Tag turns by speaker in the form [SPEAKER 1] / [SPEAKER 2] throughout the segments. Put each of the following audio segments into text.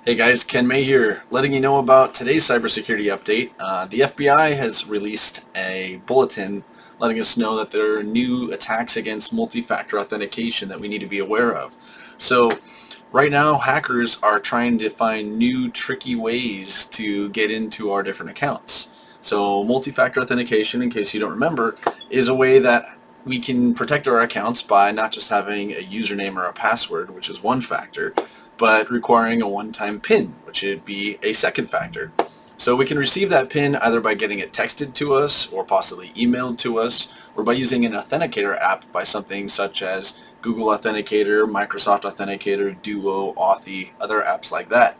[SPEAKER 1] Hey guys, Ken May here, letting you know about today's cybersecurity update. The FBI has released a bulletin letting us know that there are new attacks against multi-factor authentication that we need to be aware of. So right now, hackers are trying to find new tricky ways to get into our different accounts. So multi-factor authentication, in case you don't remember, is a way that we can protect our accounts by not just having a username or a password, which is one factor, but requiring a one-time PIN, which would be a second factor. So we can receive that PIN either by getting it texted to us or possibly emailed to us, or by using an authenticator app by something such as Google Authenticator, Microsoft Authenticator, Duo, Authy, other apps like that.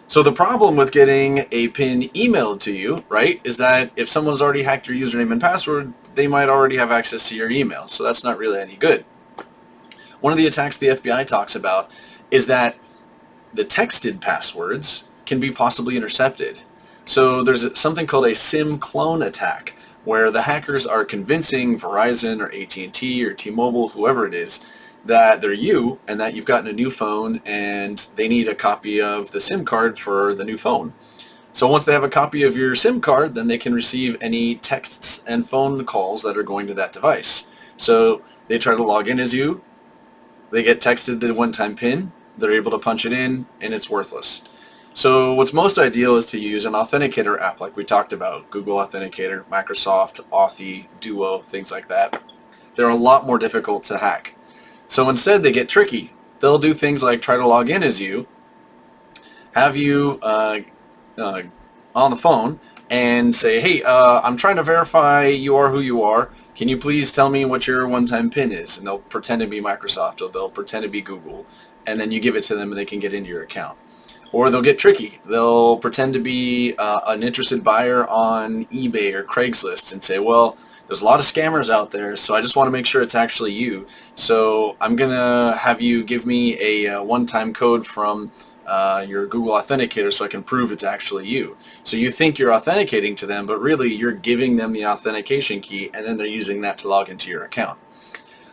[SPEAKER 1] So the problem with getting a PIN emailed to you, right, is that if someone's already hacked your username and password, they might already have access to your email, so that's not really any good. One of the attacks the FBI talks about is that the texted passwords can be possibly intercepted. So there's something called a SIM clone attack, where the hackers are convincing Verizon or AT&T or T-Mobile, whoever it is, that they're you and that you've gotten a new phone and they need a copy of the SIM card for the new phone. So once they have a copy of your SIM card, then they can receive any texts and phone calls that are going to that device. So they try to log in as you, they get texted the one-time PIN, they're able to punch it in, and it's worthless. So what's most ideal is to use an authenticator app like we talked about, Google Authenticator, Microsoft, Authy, Duo, things like that. They're a lot more difficult to hack. So instead they get tricky. They'll do things like try to log in as you, have you on the phone, and say, hey, I'm trying to verify you are who you are. Can you please tell me what your one-time PIN is? And they'll pretend to be Microsoft or they'll pretend to be Google. And then you give it to them and they can get into your account. Or they'll get tricky. They'll pretend to be an interested buyer on eBay or Craigslist and say, well, there's a lot of scammers out there, so I just want to make sure it's actually you. So I'm going to have you give me a one-time code from your Google Authenticator so I can prove it's actually you. So you think you're authenticating to them, but really you're giving them the authentication key, and then they're using that to log into your account.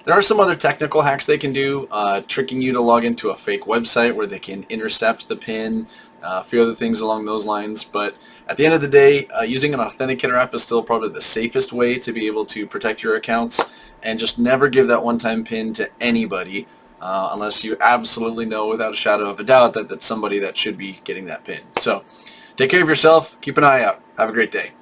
[SPEAKER 1] There are some other technical hacks they can do, tricking you to log into a fake website where they can intercept the PIN, a few other things along those lines. But at the end of the day, using an authenticator app is still probably the safest way to be able to protect your accounts, and just never give that one-time PIN to anybody unless you absolutely know without a shadow of a doubt that that's somebody that should be getting that PIN. So take care of yourself, keep an eye out, have a great day.